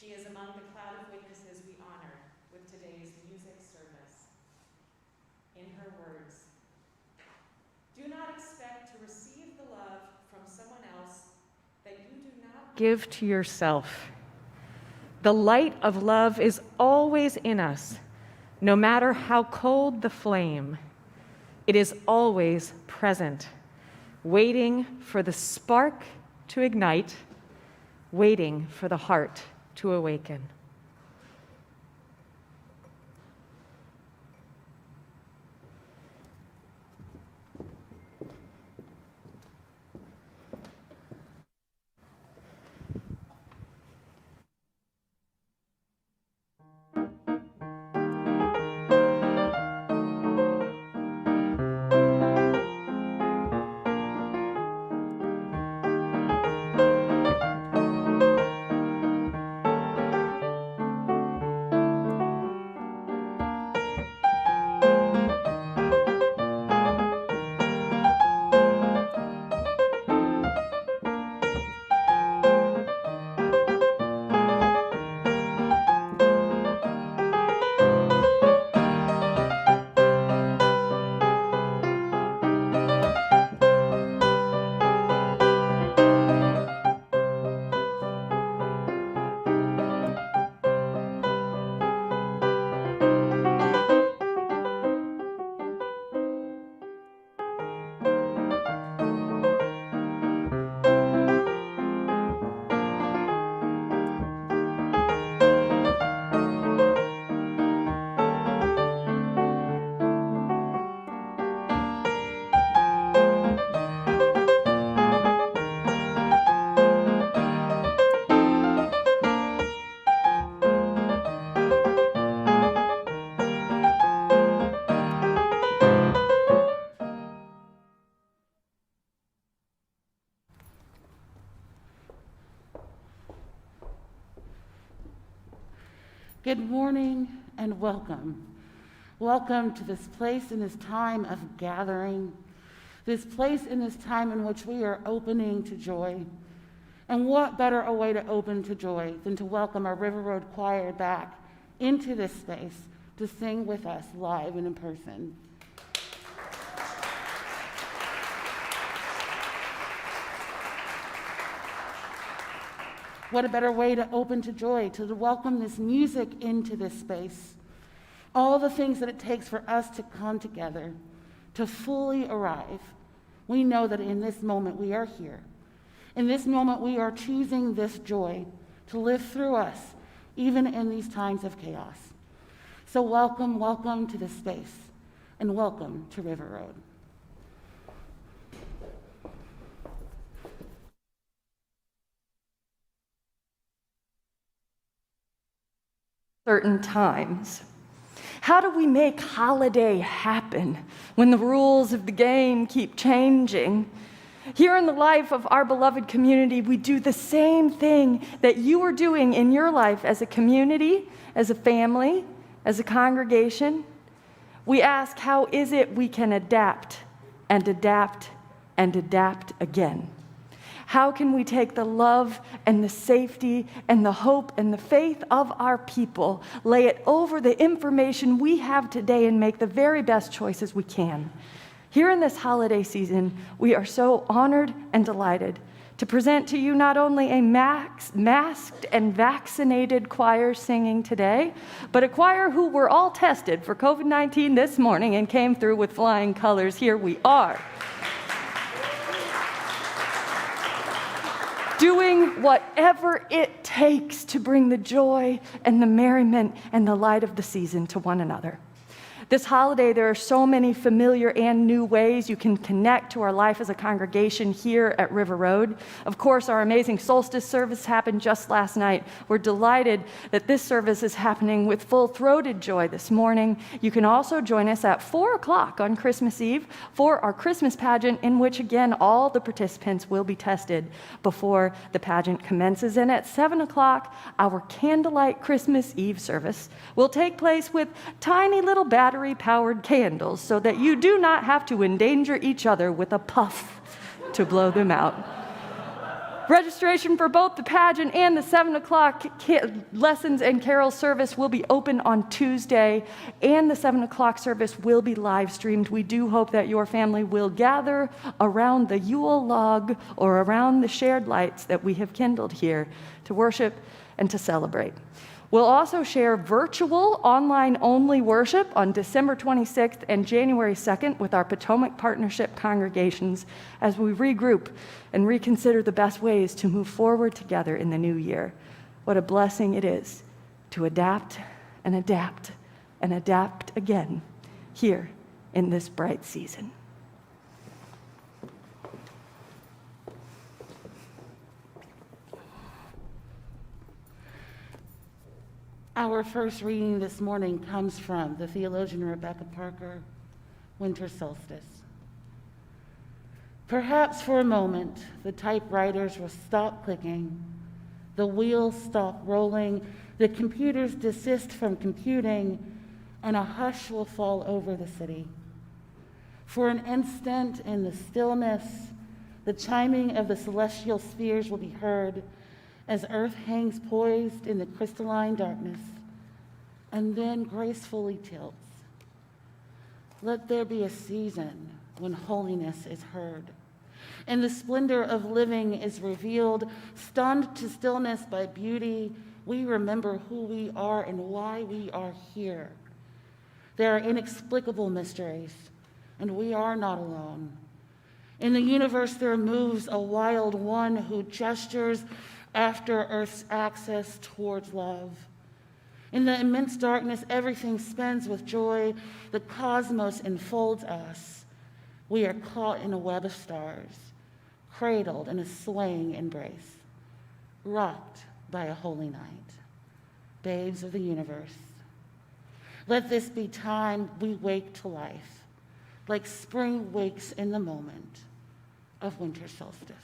She is among the cloud of witnesses we honor with today's music service. In her words, do not expect to receive the love from someone else that you do not give to yourself. The light of love is always in us, no matter how cold the flame. It is always present, waiting for the spark to ignite, waiting for the heart to awaken. Good morning and welcome. Welcome to this place in this time of gathering, this place in this time in which we are opening to joy. And what better a way to open to joy than to welcome our River Road Choir back into this space to sing with us live and in person. What a better way to open to joy, to welcome this music into this space. All the things that it takes for us to come together, to fully arrive. We know that in this moment we are here. In this moment we are choosing this joy to live through us, even in these times of chaos. So welcome, welcome to this space, and welcome to River Road. Certain times. How do we make holiday happen when the rules of the game keep changing? Here in the life of our beloved community, we do the same thing that you are doing in your life as a community, as a family, as a congregation. We ask, how is it we can adapt and adapt and adapt again? How can we take the love and the safety and the hope and the faith of our people, lay it over the information we have today, and make the very best choices we can? Here in this holiday season, we are so honored and delighted to present to you not only a masked and vaccinated choir singing today, but a choir who were all tested for COVID-19 this morning and came through with flying colors. Here we are. Doing whatever it takes to bring the joy and the merriment and the light of the season to one another. This holiday, there are so many familiar and new ways you can connect to our life as a congregation here at River Road. Of course, our amazing Solstice service happened just last night. We're delighted that this service is happening with full-throated joy this morning. You can also join us at 4 o'clock on Christmas Eve for our Christmas pageant, in which, again, all the participants will be tested before the pageant commences. And at 7 o'clock, our candlelight Christmas Eve service will take place with tiny little battery-powered candles so that you do not have to endanger each other with a puff to blow them out. Registration for both the pageant and the 7 o'clock lessons and carol service will be open on Tuesday, and the 7 o'clock service will be live streamed. We do hope that your family will gather around the Yule log or around the shared lights that we have kindled here to worship and to celebrate. We'll also share virtual, online-only worship on December 26th and January 2nd with our Potomac Partnership congregations as we regroup and reconsider the best ways to move forward together in the new year. What a blessing it is to adapt and adapt and adapt again here in this bright season. Our first reading this morning comes from the theologian Rebecca Parker, Winter Solstice. Perhaps for a moment, the typewriters will stop clicking, the wheels stop rolling, the computers desist from computing, and a hush will fall over the city. For an instant in the stillness, the chiming of the celestial spheres will be heard as Earth hangs poised in the crystalline darkness, and then gracefully tilts. Let there be a season when holiness is heard, and the splendor of living is revealed. Stunned to stillness by beauty, we remember who we are and why we are here. There are inexplicable mysteries, and we are not alone. In the universe there moves a wild one who gestures after Earth's access towards love. In the immense darkness, everything spins with joy. The cosmos enfolds us. We are caught in a web of stars, cradled in a swaying embrace, rocked by a holy night. Babes of the universe, let this be time we wake to life, like spring wakes in the moment of winter solstice.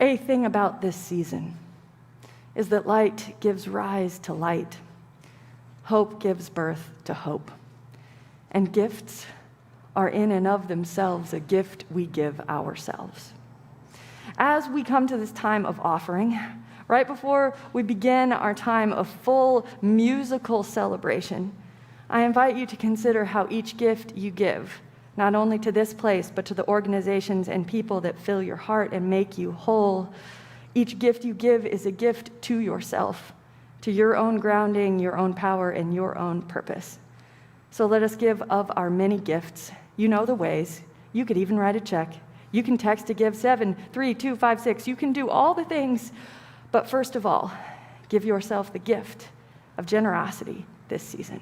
A thing about this season is that light gives rise to light. Hope gives birth to hope. And gifts are in and of themselves a gift we give ourselves. As we come to this time of offering, right before we begin our time of full musical celebration, I invite you to consider how each gift you give, not only to this place, but to the organizations and people that fill your heart and make you whole. Each gift you give is a gift to yourself, to your own grounding, your own power, and your own purpose. So let us give of our many gifts. You know the ways. You could even write a check. You can text to give 73256. You can do all the things. But first of all, give yourself the gift of generosity this season.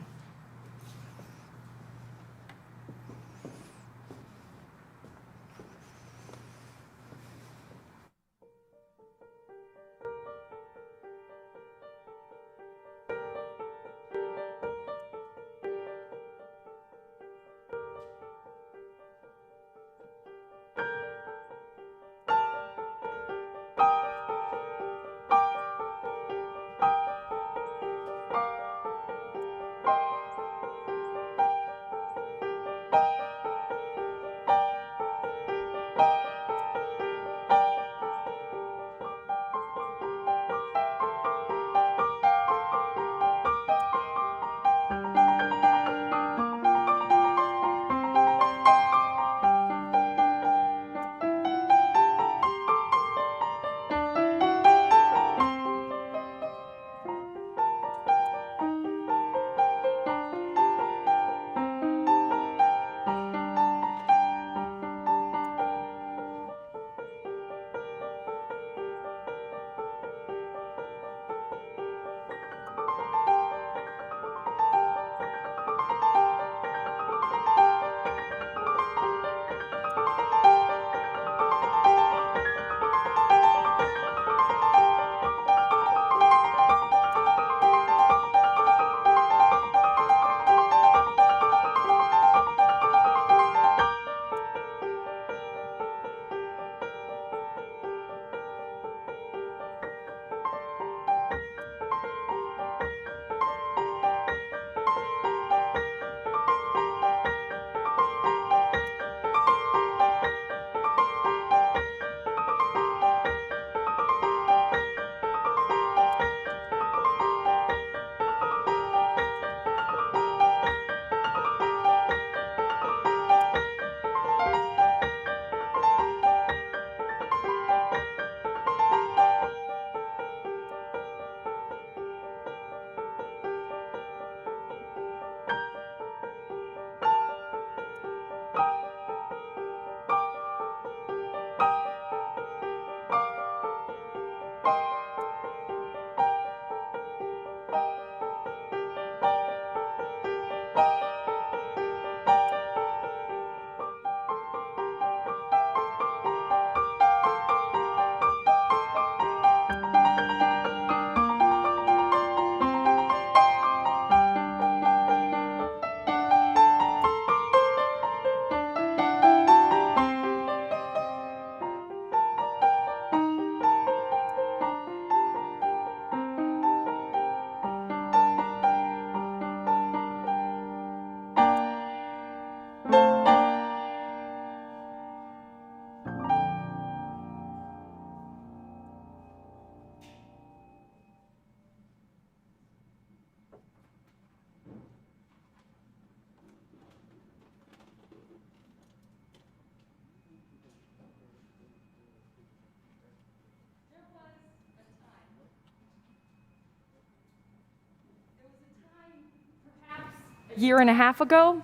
year and a half ago?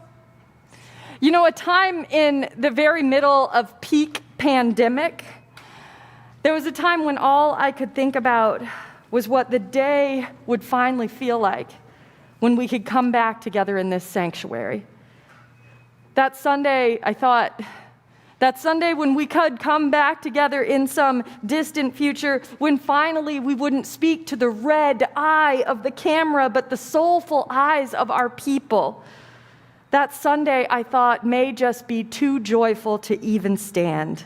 You know, a time in the very middle of peak pandemic, there was a time when all I could think about was what the day would finally feel like when we could come back together in this sanctuary. That Sunday, I thought, that Sunday when we could come back together in some distant future, when finally we wouldn't speak to the red eye of the camera, but the soulful eyes of our people. That Sunday, I thought, may just be too joyful to even stand.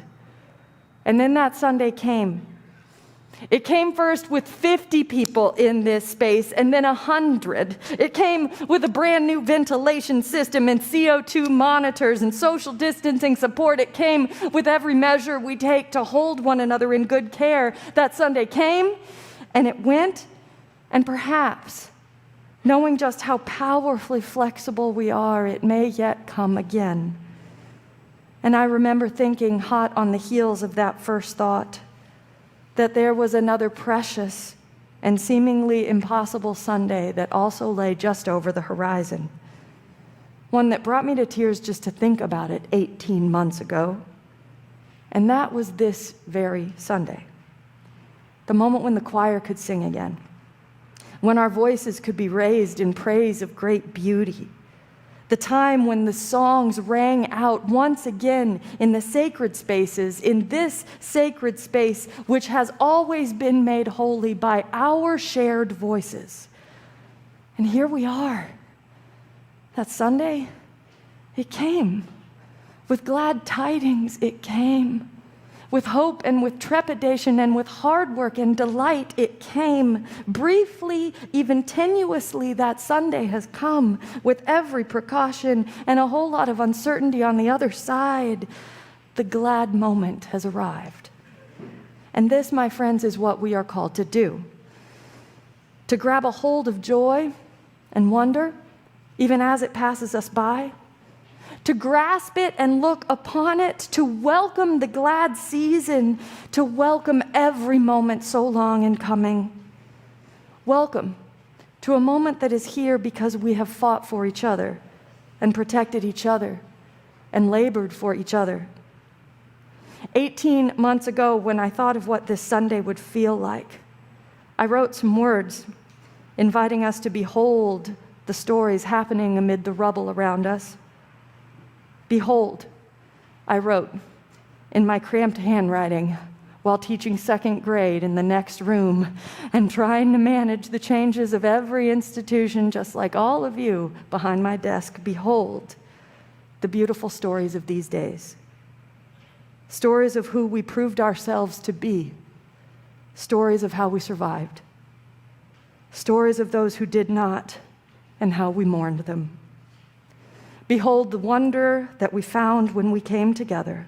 And then that Sunday came. It came first with 50 people in this space, and then 100. It came with a brand new ventilation system and CO2 monitors and social distancing support. It came with every measure we take to hold one another in good care. That Sunday came, and it went, and perhaps, knowing just how powerfully flexible we are, it may yet come again. And I remember thinking, hot on the heels of that first thought, that there was another precious and seemingly impossible Sunday that also lay just over the horizon. One that brought me to tears just to think about it 18 months ago. And that was this very Sunday. The moment when the choir could sing again. When our voices could be raised in praise of great beauty. The time when the songs rang out once again in the sacred spaces, in this sacred space, which has always been made holy by our shared voices. And here we are. That Sunday, it came. With glad tidings, it came. With hope and with trepidation and with hard work and delight, it came. Briefly, even tenuously, that Sunday has come with every precaution and a whole lot of uncertainty on the other side. The glad moment has arrived. And this, my friends, is what we are called to do. To grab a hold of joy and wonder, even as it passes us by. To grasp it and look upon it, to welcome the glad season, to welcome every moment so long in coming. Welcome to a moment that is here because we have fought for each other and protected each other and labored for each other. 18 months ago, when I thought of what this Sunday would feel like, I wrote some words inviting us to behold the stories happening amid the rubble around us. Behold, I wrote in my cramped handwriting while teaching second grade in the next room and trying to manage the changes of every institution just like all of you behind my desk. Behold, the beautiful stories of these days. Stories of who we proved ourselves to be. Stories of how we survived. Stories of those who did not and how we mourned them. Behold the wonder that we found when we came together,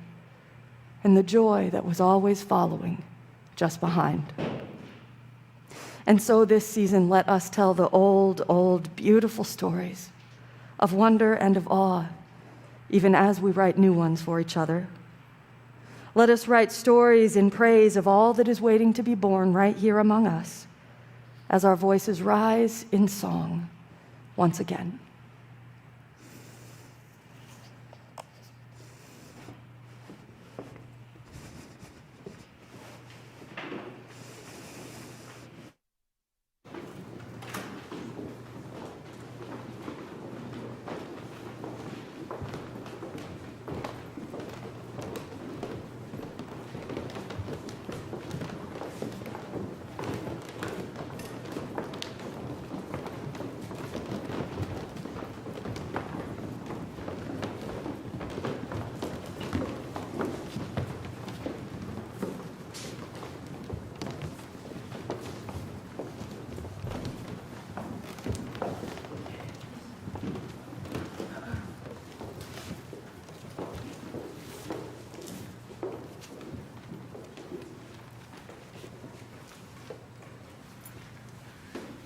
and the joy that was always following just behind. And so this season, let us tell the old, beautiful stories of wonder and of awe, even as we write new ones for each other. Let us write stories in praise of all that is waiting to be born right here among us, as our voices rise in song once again.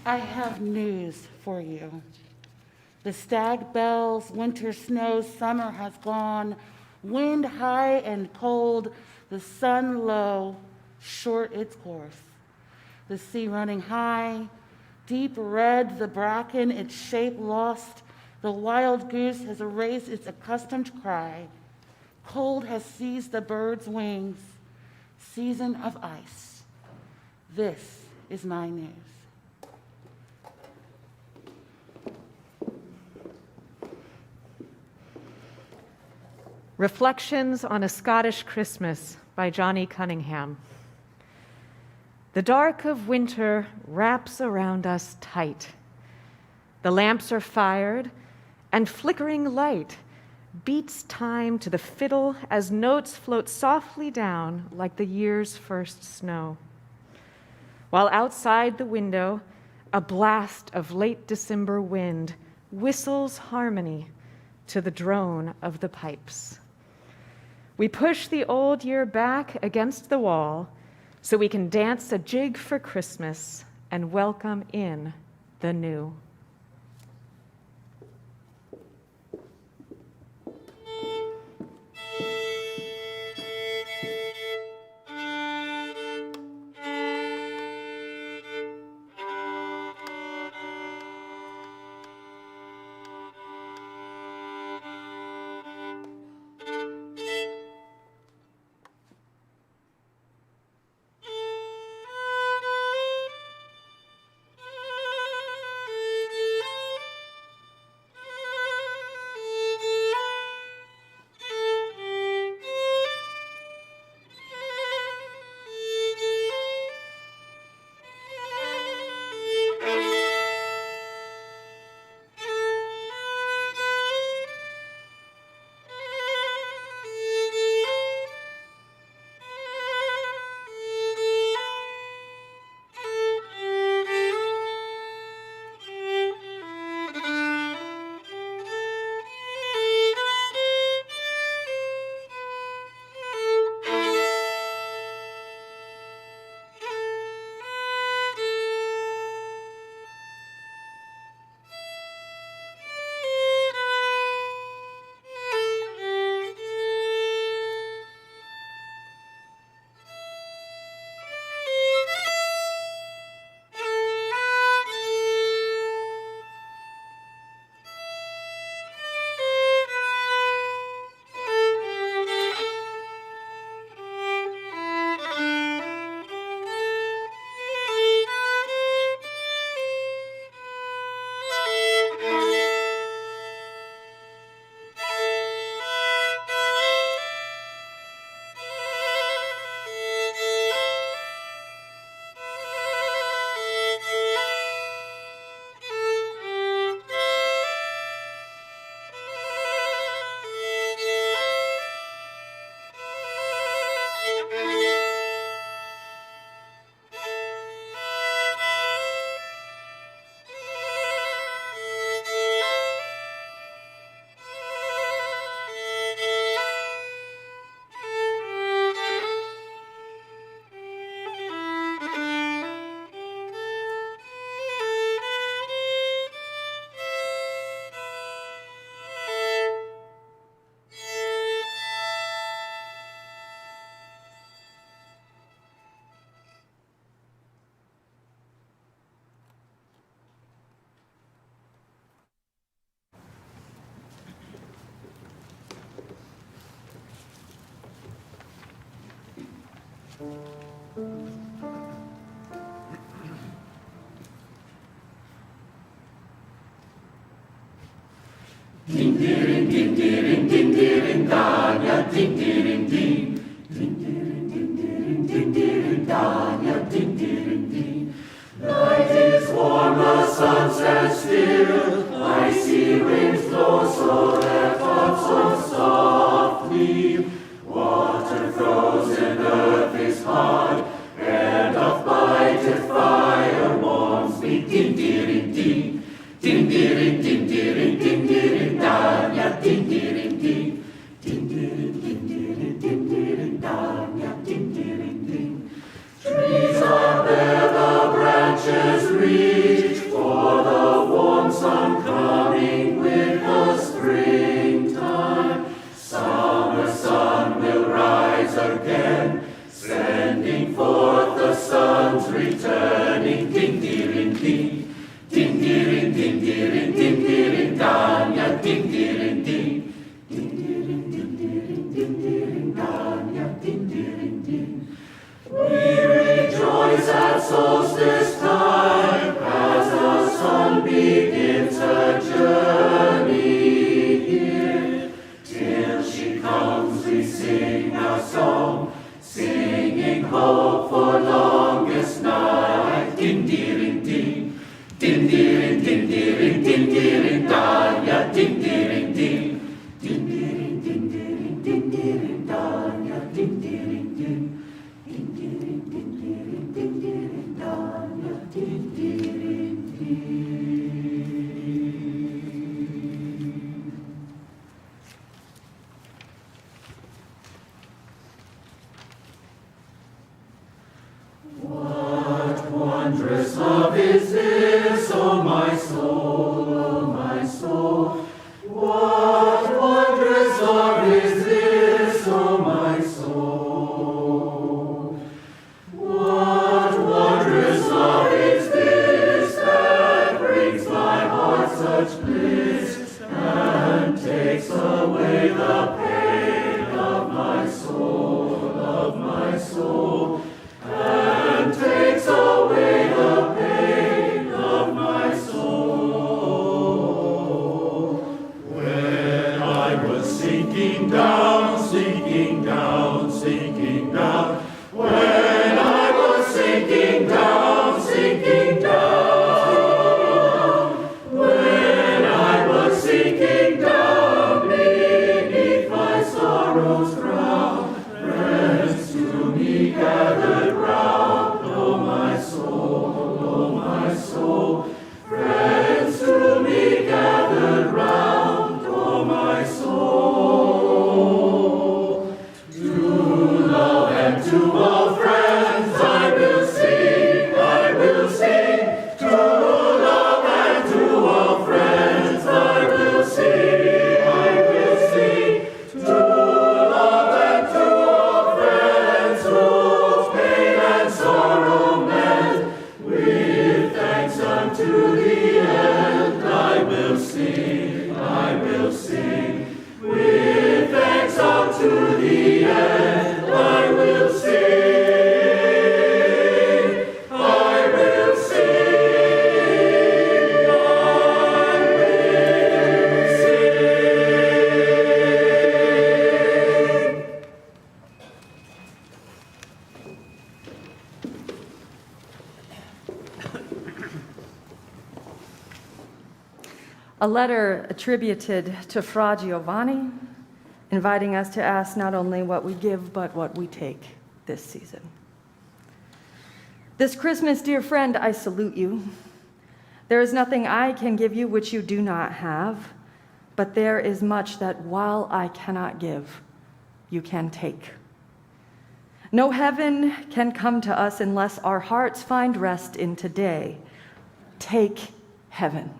I have news for you. The stag bells, winter snows, summer has gone, wind high and cold, the sun low, short its course. The sea running high, deep red the bracken, its shape lost, The wild goose has erased its accustomed cry. Cold has seized the bird's wings. Season of ice. This is my news. Reflections on a Scottish Christmas by Johnny Cunningham. The dark of winter wraps around us tight. The lamps are fired, and flickering light beats time to the fiddle as notes float softly down like the year's first snow. While outside the window, a blast of late December wind whistles harmony to the drone of the pipes. We push the old year back against the wall so we can dance a jig for Christmas and welcome in the new. Ding ding ding ding ding ding Danya ding ding ding ding ding ding ding ding Danya ding ding ding. Night is warm, the sun stands still. Icy winds blow so that thoughts so softly. Water frozen, earth is hard, and of blighted fire warms me. Ding ding ding ding ding ding ding ding ding Danya ding ding ding ding ding ding ding ding Danya ding ding ding. Trees are bare, the branches reach for the warm sun coming with the springtime. Summer sun will rise again, sending forth the sun's returning. Ding ding ding ding ding ding ding ding ding Danya What wondrous love is this, O my soul, O my soul? What wondrous love is this, O my soul? What wondrous love is this that brings my heart such bliss and takes away the pain of my soul, and takes away the pain of my soul. When I was sinking down, sinking down, sinking down, when I was sinking down, sinking down, when I was sinking down beneath my sorrow's crown, friends to me gathered round, O my soul, friends to me gathered round, O my soul. To love and to all friends I will sing, I will sing. To love and to all friends I will sing, I will sing. To love and to all friends whose pain and sorrow met, with thanks unto the end I will sing, I will sing. With thanks unto the end I will sing, I will sing, I will sing. A letter attributed to Fra Giovanni, inviting us to ask not only what we give, but what we take this season. This Christmas, dear friend, I salute you. There is nothing I can give you which you do not have, but there is much that while I cannot give, you can take. No heaven can come to us unless our hearts find rest in today. Take heaven.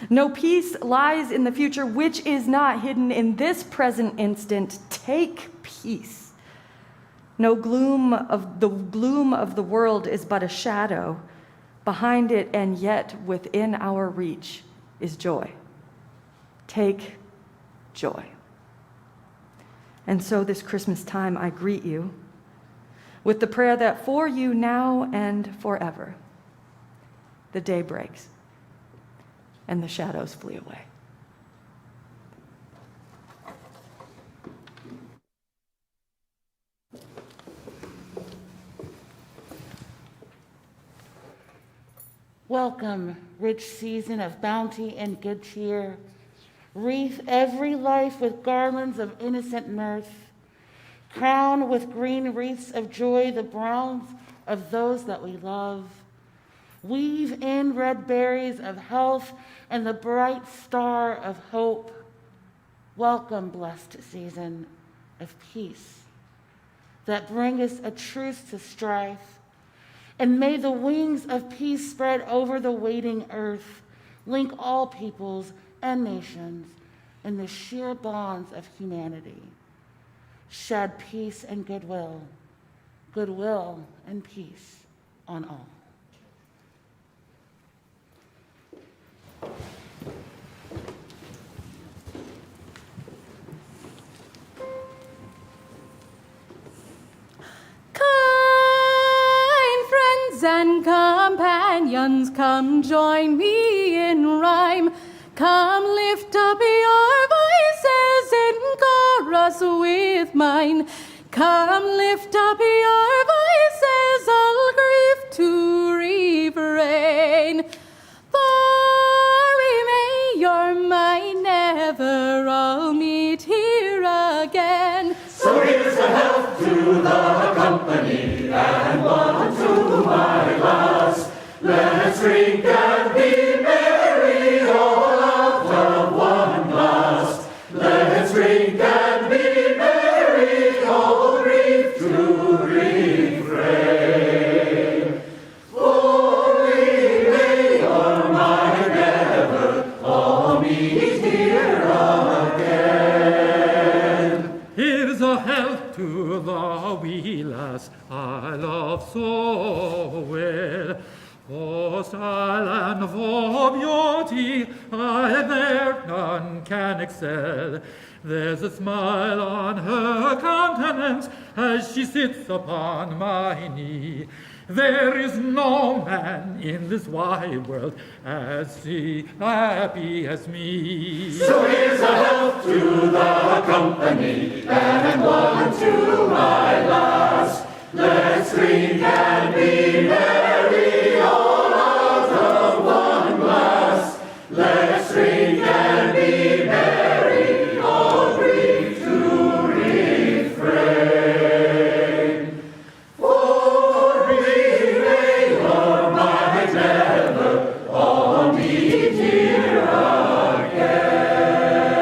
No peace lies in the future which is not hidden in this present instant. Take peace. No gloom of the world is but a shadow. Behind it and yet within our reach is joy. Take joy. And so this Christmas time I greet you with the prayer that for you now and forever, the day breaks and the shadows flee away. Welcome, rich season of bounty and good cheer. Wreath every life with garlands of innocent mirth. Crown with green wreaths of joy the brows of those that we love. Weave in red berries of health and the bright star of hope. Welcome, blessed season of peace that bringeth a truce to strife. And may the wings of peace spread over the waiting earth, link all peoples and nations in the sheer bonds of humanity. Shed peace and goodwill, goodwill and peace on all. Kind friends and companions, come join me in rhyme. Come lift up your voices in chorus with mine. Come lift up your voices, all grief to refrain. For we may or might never all meet here again. So here's a health to the company and one to my glass. Let's drink and be merry, all out of one glass. Let's drink and be merry, all grief to refrain. Only may our mind never all meet here again. Here's a health to the wee lass I love so well. For style and for beauty, there none can excel. There's a smile on her countenance as she sits upon my knee. There is no man in this wide world as happy as me. So here's a health to the company, and one to my lass. Let's drink and be merry, all out of one glass. Let's drink and be merry, all grief to refrain. For we may or might never all meet here again.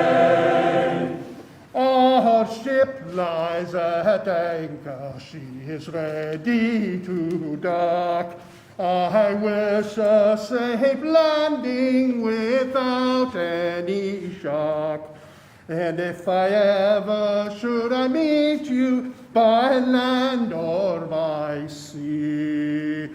Our ship lies at anchor, she is ready to dock. I wish a safe landing without any shock. And if I ever should I meet you by land or by sea,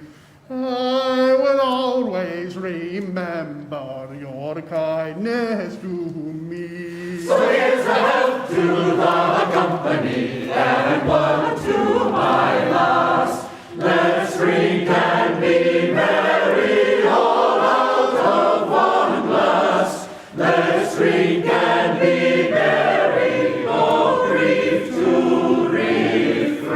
I will always remember your kindness to me. So here's a health to the company, and one to my lass. Let's drink and be merry, all out of one glass. Let's drink and be merry, all grief to refrain.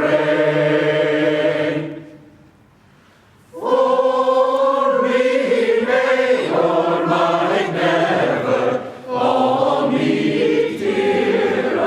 For we may or might never all meet here again.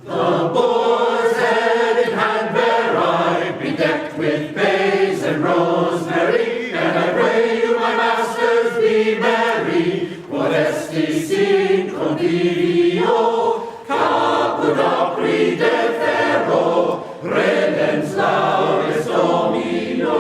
The boar's head in hand bear I, bedecked with bays and rosemary, and I pray you, my masters, be merry. Quod esti sin convivio, caput opri defero, redens laudes Domino.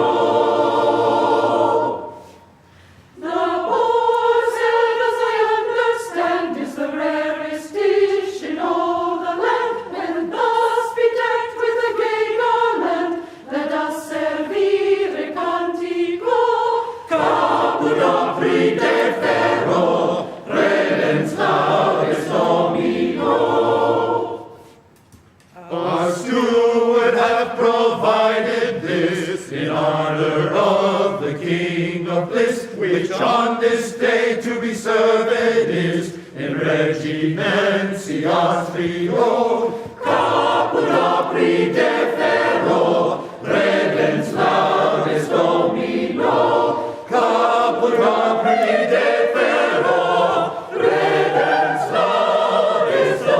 The boar's head, as I understand, is the rarest dish in all the land, and thus bedecked with a gay garland, let us servire cantico. Caput opri defero, redens laudes Domino. Our steward hath provided this in honor of the King of bliss, which on this day to be served is in regimentia trio. Caput opri defero, redens laudes Domino. Caput opri defero, redens laudes Domino.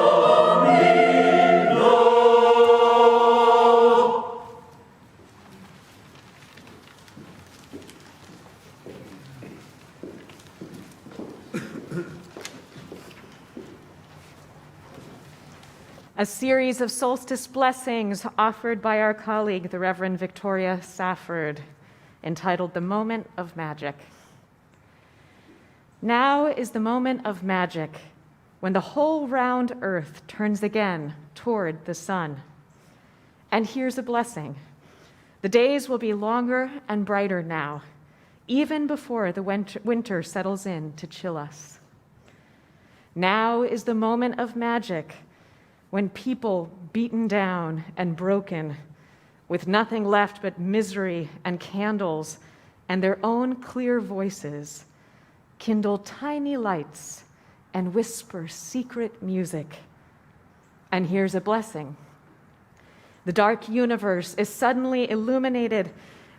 A series of solstice blessings offered by our colleague, the Reverend Victoria Safford, entitled The Moment of Magic. Now is the moment of magic, when the whole round earth turns again toward the sun. And here's a blessing. The days will be longer and brighter now, even before the winter settles in to chill us. Now is the moment of magic, when people beaten down and broken, with nothing left but misery and candles and their own clear voices, kindle tiny lights and whisper secret music. And here's a blessing. The dark universe is suddenly illuminated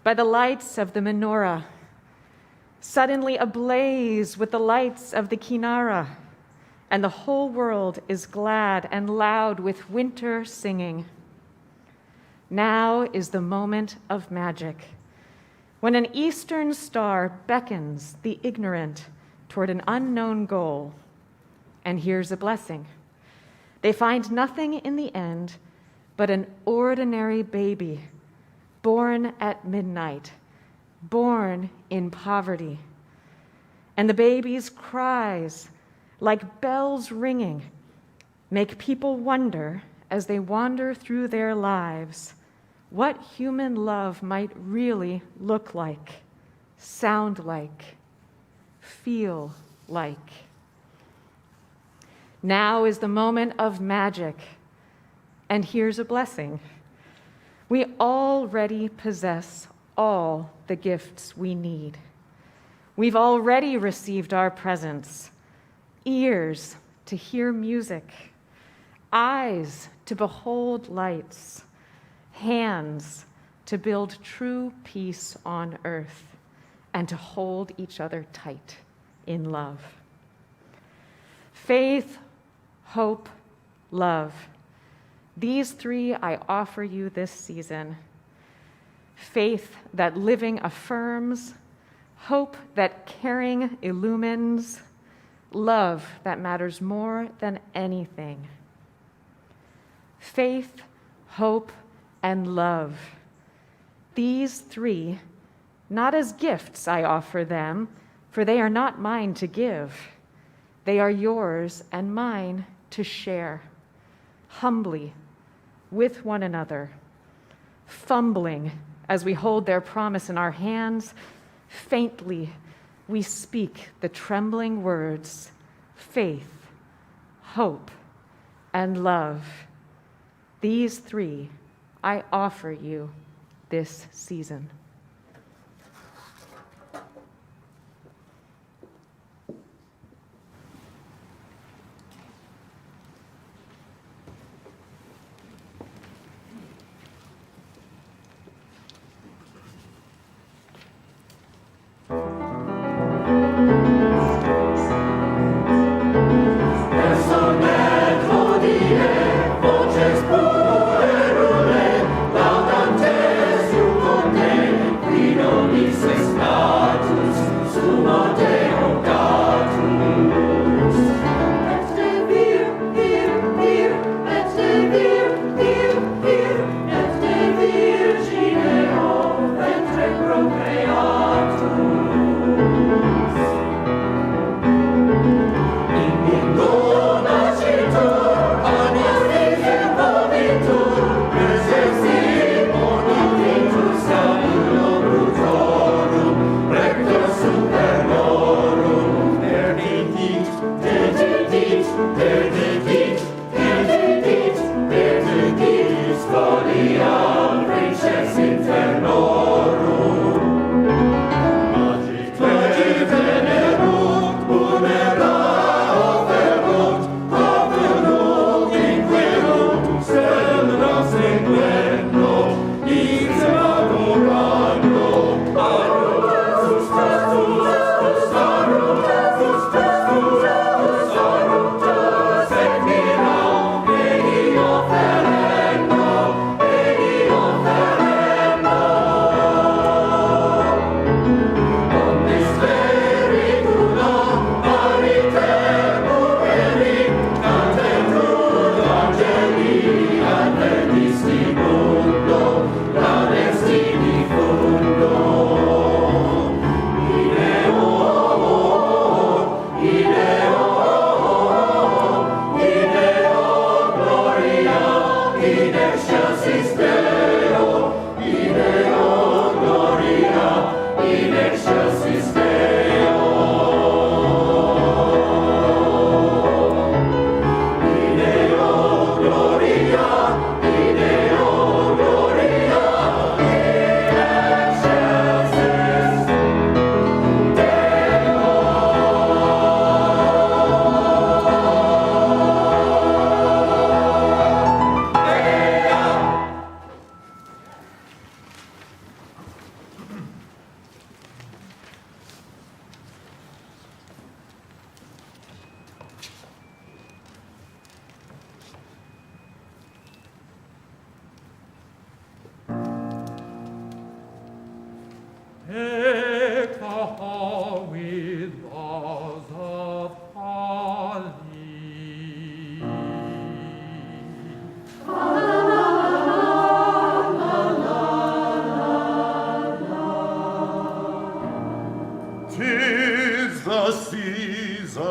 by the lights of the menorah. suddenly ablaze with the lights of the Kinara, and the whole world is glad and loud with winter singing. Now is the moment of magic, when an eastern star beckons the ignorant toward an unknown goal. And here's a blessing. They find nothing in the end but an ordinary baby, born at midnight, born in poverty. And the baby's cries, like bells ringing, make people wonder as they wander through their lives what human love might really look like, sound like, feel like. Now is the moment of magic, and here's a blessing. We already possess all the gifts we need. We've already received our presents: ears to hear music, eyes to behold lights, hands to build true peace on earth, and to hold each other tight in love. Faith, hope, love. These three I offer you this season. Faith that living affirms, hope that caring illumines, love that matters more than anything. Faith, hope, and love. These three, not as gifts I offer them, for they are not mine to give. They are yours and mine to share, humbly, with one another, fumbling as we hold their promise in our hands. Faintly, we speak the trembling words, faith, hope, and love. These three I offer you this season. Voces puerule, laudantes iu conte,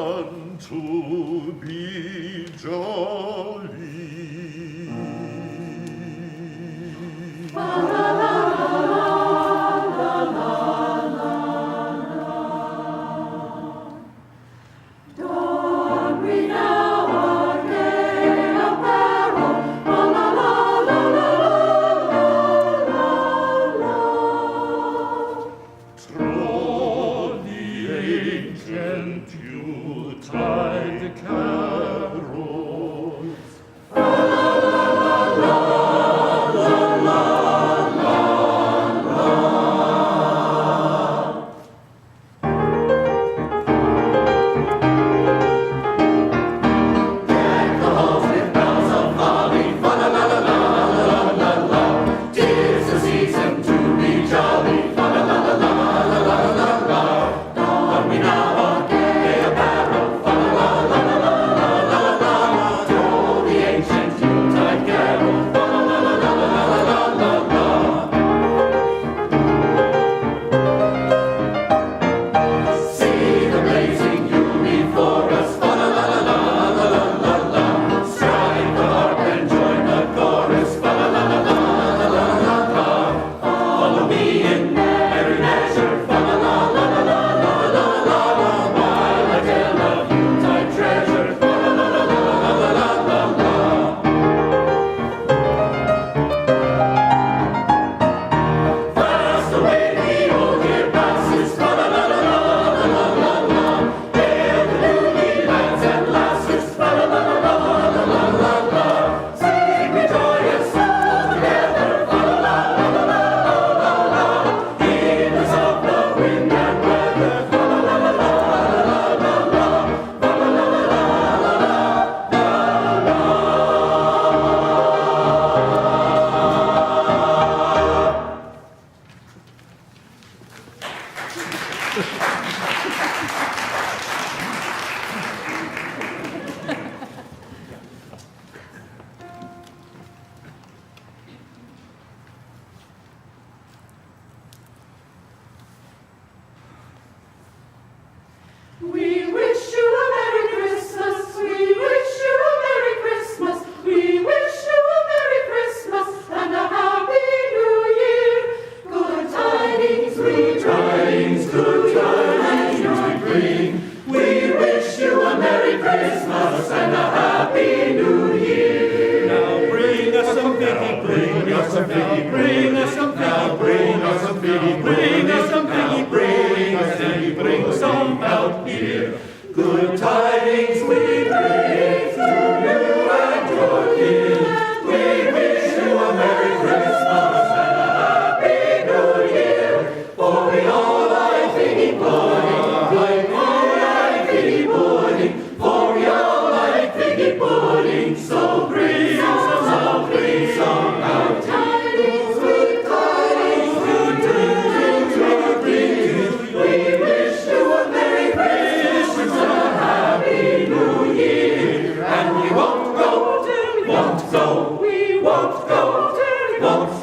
fun to be jolly. Don we now our gay apparel, la la la la la la la la. Troll the ancient Yuletide carols. We wish you a Merry Christmas. We wish you a Merry Christmas. We wish you a Merry Christmas and a Happy New Year. Good tidings we bring. Good tidings we bring. We wish you a Merry Christmas and a Happy New Year. Now bring us some piggy, bring us some piggy, bring us some piggy, bring us some piggy, bring us some piggy, bring us piggy, bring some out here. Good tidings we bring to you and your kin. We wish you a Merry Christmas and a Happy New Year. For we all like figgy pudding, like all like figgy pudding. For we all like figgy pudding, so bring some out tidings, good tidings we bring. We wish you a Merry Christmas and a Happy New Year. And we won't go, we won't go, we won't go, we won't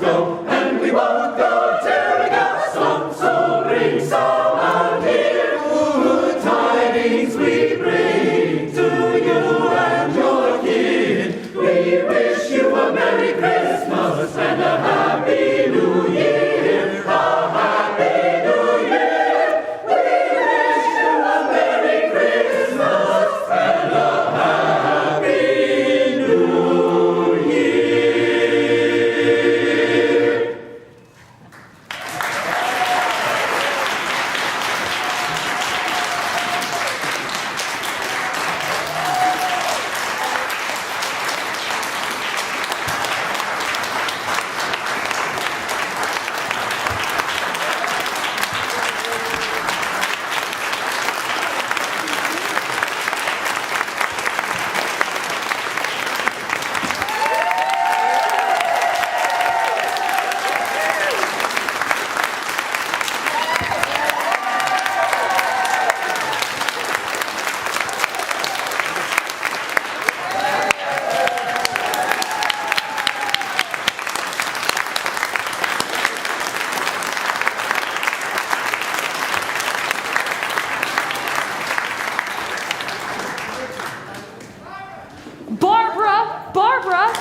Barbara.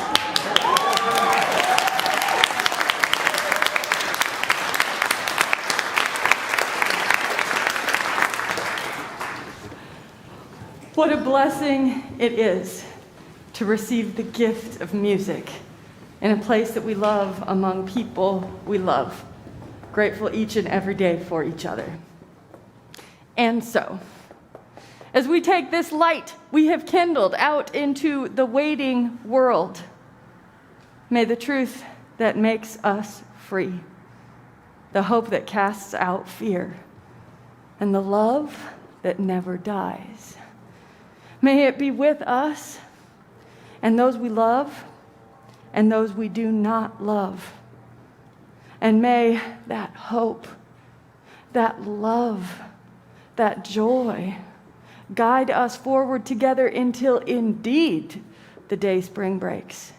What a blessing it is to receive the gift of music in a place that we love among people we love. Grateful each and every day for each other. And so, as we take this light we have kindled out into the waiting world, may the truth that makes us free, the hope that casts out fear, and the love that never dies, may it be with us and those we love and those we do not love. And may that hope, that love, that joy guide us forward together until indeed the day spring breaks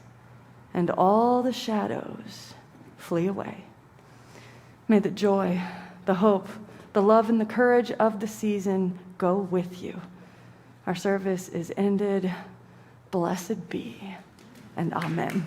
and all the shadows flee away. May the joy, the hope, the love, and the courage of the season go with you. Our service is ended. Blessed be, and amen.